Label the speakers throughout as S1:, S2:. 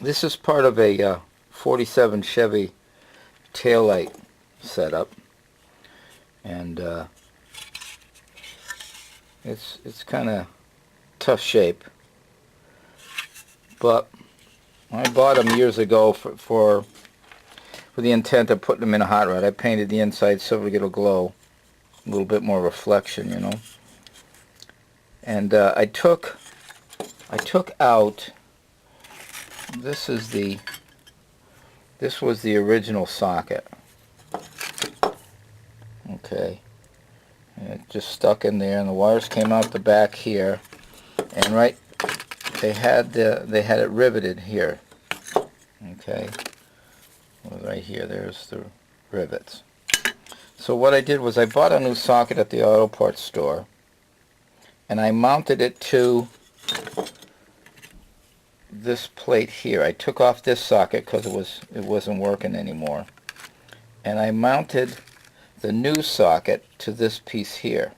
S1: This is part of a 47 Chevy taillight setup, and it's kind of tough shape, but I bought them years ago for the intent of putting them in a hot rod. I painted the inside so we get a glow, a little bit more reflection, you know. And I took out, this was the original socket. Okay, and it just stuck in there, and the wires came out the back here, and right, they had it riveted here. Okay, well, right here, there's the rivets. So what I did was I bought a new socket at the auto parts store, and I mounted it to this plate here. I took off this socket because it wasn't working anymore, and I mounted the new socket to this piece here.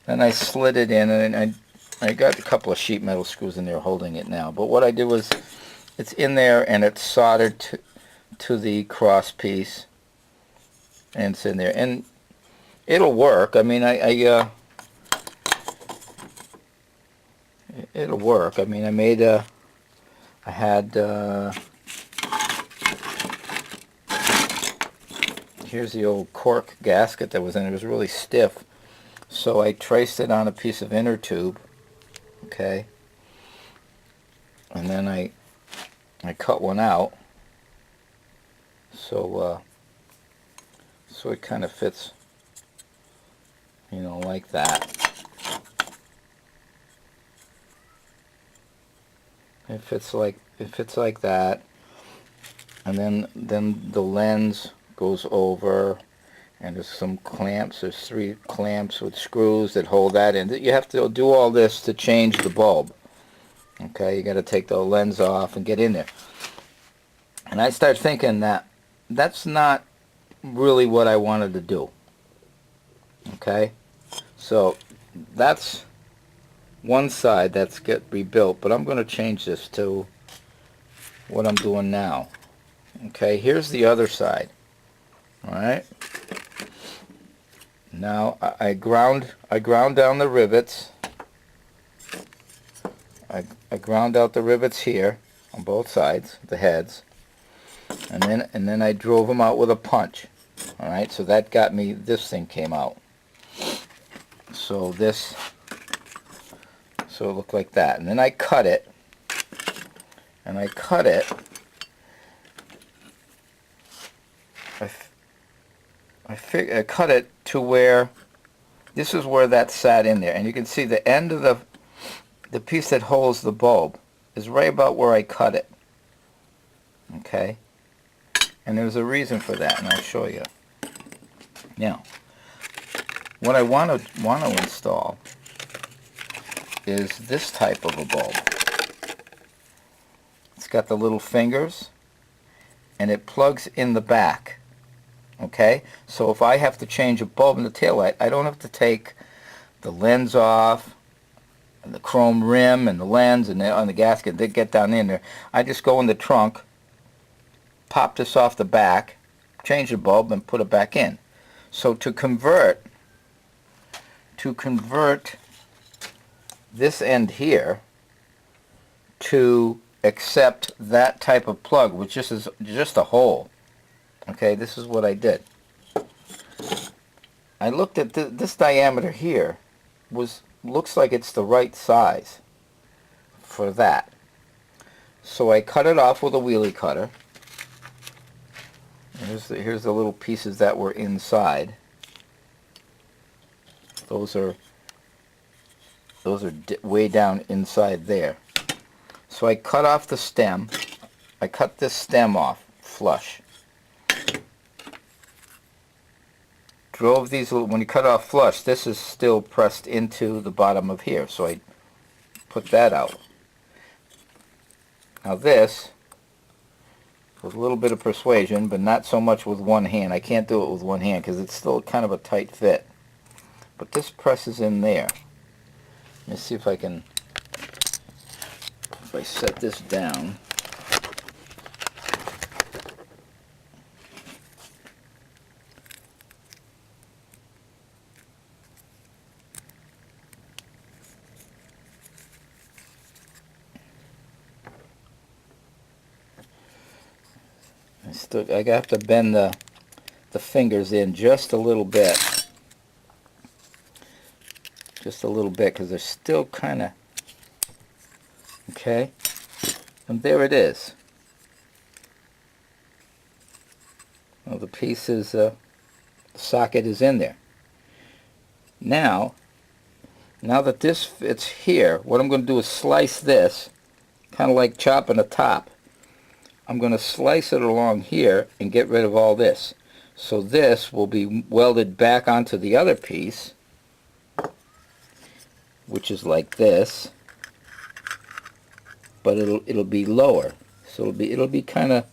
S1: Then I slid it in, and I got a couple of sheet metal screws in there holding it now. But what I did was, it's in there and it's soldered to the cross piece, and it's in there, and it'll work. I mean, it'll work. I mean, I had here's the old cork gasket that was in it. It was really stiff, so I traced it on a piece of inner tube, okay, and then I cut one out, so it kind of fits, you know, like that. It fits like that, and then the lens goes over, and there's some clamps. There's 3 clamps with screws that hold that in. You have to do all this to change the bulb. Okay, you got to take the lens off and get in there. And I start thinking that that's not really what I wanted to do. Okay, so that's one side that's get rebuilt, but I'm going to change this to what I'm doing now. Okay, here's the other side. Alright, now I ground down the rivets. I ground out the rivets here on both sides, the heads, and then I drove them out with a punch. Alright, so that got me, this thing came out. So it looked like that, and then I cut it, and I cut it to where, this is where that sat in there, and you can see the end of the piece that holds the bulb is right about where I cut it. Okay, and there's a reason for that, and I'll show you. Now, what I want to install is this type of a bulb. It's got the little fingers, and it plugs in the back. Okay, so if I have to change a bulb in the taillight, I don't have to take the lens off, and the chrome rim, and the lens, and on the gasket. They get down in there. I just go in the trunk, pop this off the back, change the bulb, and put it back in. So to convert this end here to accept that type of plug, which is just a hole. Okay, this is what I did. I looked at this diameter here, looks like it's the right size for that. So I cut it off with a wheelie cutter. Here's the little pieces that were inside. Those are way down inside there. So I cut off the stem. I cut this stem off flush. Drove these little, when you cut off flush, this is still pressed into the bottom of here, so I put that out. Now this, with a little bit of persuasion, but not so much with one hand. I can't do it with one hand because it's still kind of a tight fit. But this presses in there. Let me see if I set this down. have to bend the fingers in just a little bit. Just a little bit, because they're still kind of, okay? And there it is. Well, the piece is, the socket is in there. Now that this fits here, what I'm going to do is slice this, kind of like chopping a top. I'm going to slice it along here and get rid of all this. So this will be welded back onto the other piece, which is like this, but it'll be lower. So it'll be kind of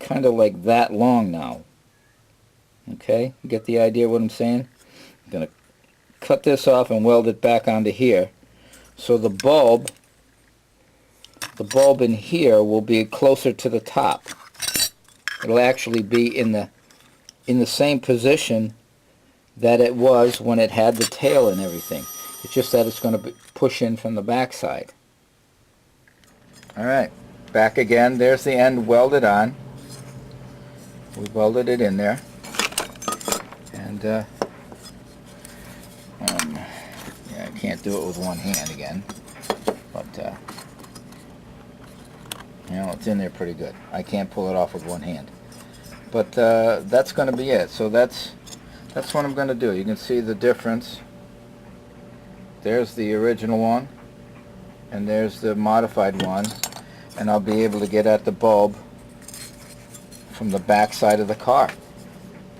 S1: like that long now. Okay, you get the idea what I'm saying? I'm going to cut this off and weld it back onto here. So the bulb in here will be closer to the top. It'll actually be in the same position that it was when it had the tail and everything. It's just that it's going to push in from the back side. Alright, back again. There's the end welded on. We welded it in there. And yeah, I can't do it with one hand again. But you know, it's in there pretty good. I can't pull it off with one hand. But that's going to be it. So that's what I'm going to do. You can see the difference. There's the original one, and there's the modified one, and I'll be able to get at the bulb from the back side of the car,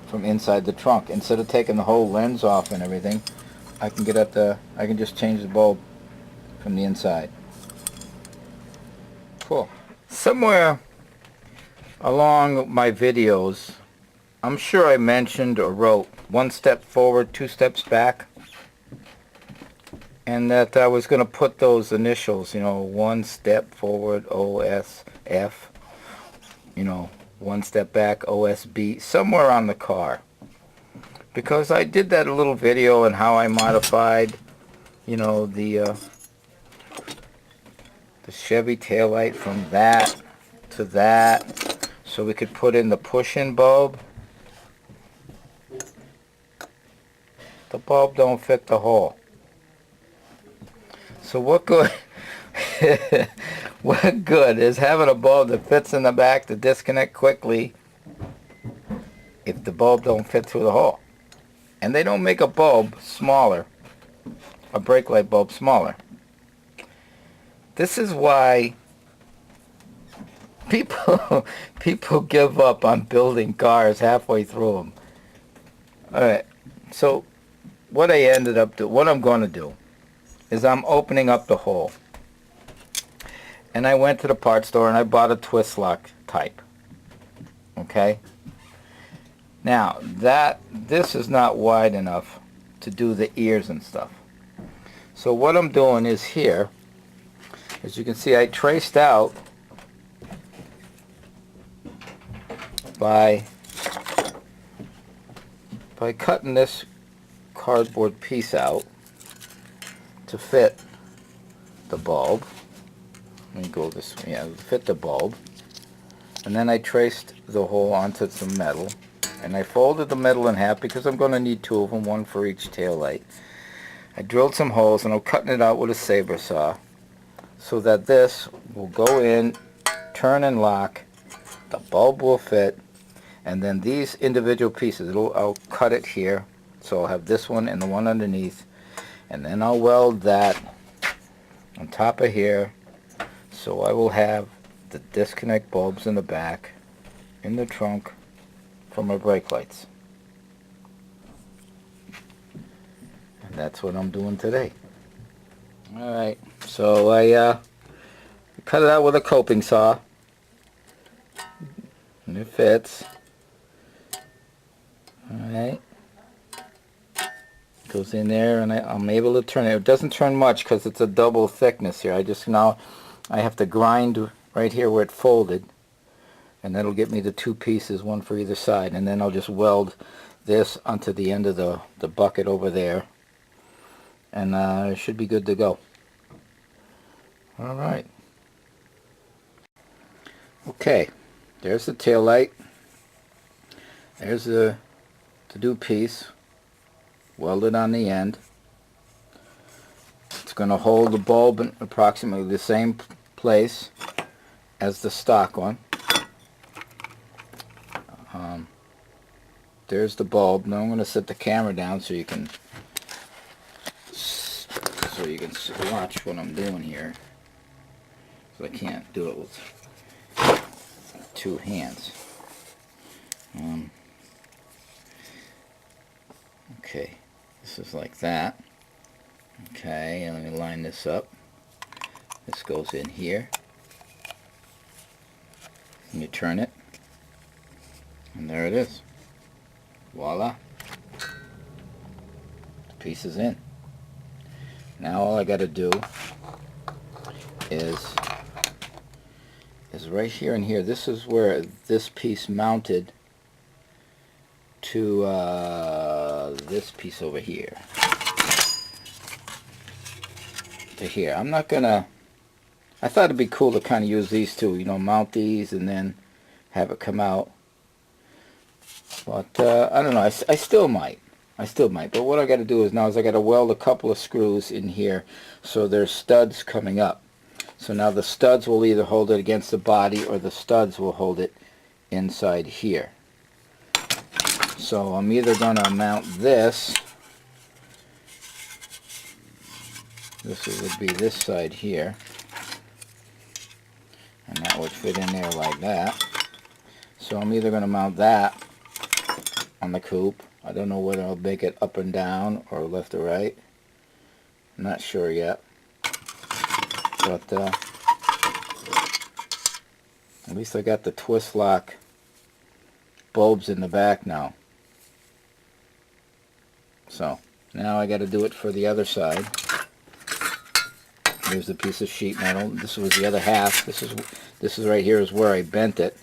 S1: from inside the trunk. Instead of taking the whole lens off and everything, I can just change the bulb from the inside. Cool. Somewhere along my videos, I'm sure I mentioned or wrote 1 step forward, 2 steps back, and that I was going to put those initials, you know, 1 step forward, OSF, you know, 1 step back, OSB, somewhere on the car. Because I did that little video on how I modified, you know, the Chevy taillight from that to that, so we could put in the push-in bulb. The bulb don't fit the hole. So what good what good is having a bulb that fits in the back to disconnect quickly if the bulb don't fit through the hole? And they don't make a bulb smaller, a brake light bulb smaller. This is why people give up on building cars halfway through them. Alright, so what I'm going to do is I'm opening up the hole. And I went to the parts store and I bought a twist lock type. Okay? Now, this is not wide enough to do the ears and stuff. So what I'm doing is here, as you can see, I traced out by cutting this cardboard piece out to fit the bulb. Let me go this way. Yeah, to fit the bulb. And then I traced the hole onto some metal. And I folded the metal in half because I'm going to need 2 of them, 1 for each tail light. I drilled some holes and I'm cutting it out with a saber saw so that this will go in, turn and lock, the bulb will fit, and then these individual pieces, I'll cut it here, so I'll have this one and the one underneath, and then I'll weld that on top of here, so I will have the disconnect bulbs in the back, in the trunk, for my brake lights. And that's what I'm doing today. Alright, so I cut it out with a coping saw, and it fits. Alright, goes in there, and I'm able to turn it. It doesn't turn much because it's a double thickness here. I have to grind right here where it folded, and that'll get me the 2 pieces, 1 for either side, and then I'll just weld this onto the end of the bucket over there, and it should be good to go. Alright. Okay, There's the tail light. There's the to-do piece welded on the end. It's going to hold the bulb in approximately the same place as the stock one. There's the bulb. Now I'm going to set the camera down so you can watch what I'm doing here. So I can't do it with two hands. Okay, this is like that. Okay, and let me line this up. This goes in here. And you turn it. And there it is. Voila. The piece is in. Now all I got to do is right here and here. This is where this piece mounted to this piece over here. To here. I'm not gonna. I thought it'd be cool to kind of use these two. You know, mount these and then have it come out. But I don't know. I still might. But what I got to do is now I got to weld a couple of screws in here so there's studs coming up. So now the studs will either hold it against the body or the studs will hold it inside here. So I'm either going to mount this. This would be this side here. And that would fit in there like that. So I'm either going to mount that on the coupe. I don't know whether I'll make it up and down or left or right. I'm not sure yet. But at least I got the twist lock bulbs in the back now. So now I got to do it for the other side. Here's the piece of sheet metal. This was the other half. This is right here is where I bent it.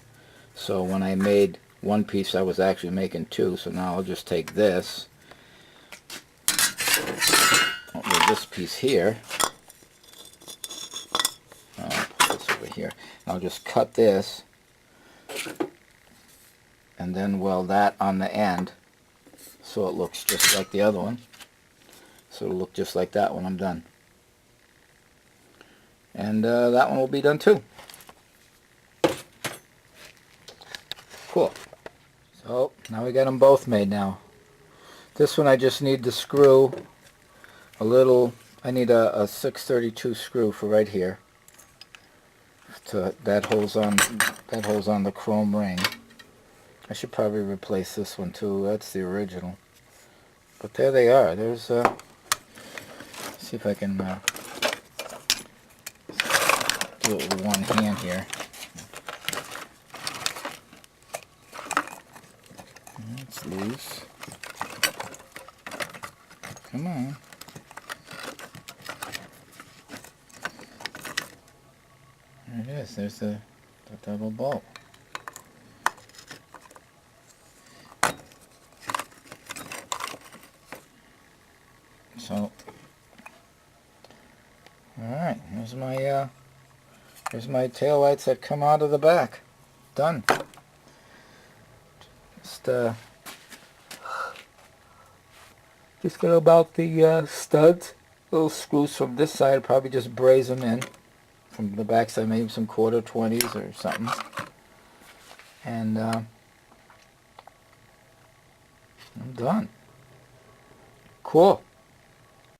S1: So when I made one piece, I was actually making two. So now I'll just take this with this piece here. I'll put this over here. I'll just cut this and then weld that on the end so it looks just like the other one. So it'll look just like that when I'm done. And that one will be done too. Cool. So now we got them both made now. This one I just need to screw a little. I need a 632 screw for right here. That holds on the chrome ring. I should probably replace this one too. That's the original. But there they are. There's see if I can do it with one hand here. It's loose. Come on. There it is. There's the double bolt. So, alright, here's my tail lights that come out of the back. Done. Just gonna mount the studs, little screws from this side, probably just braze them in. From the back side, maybe some quarter 20s or something. And I'm done. Cool.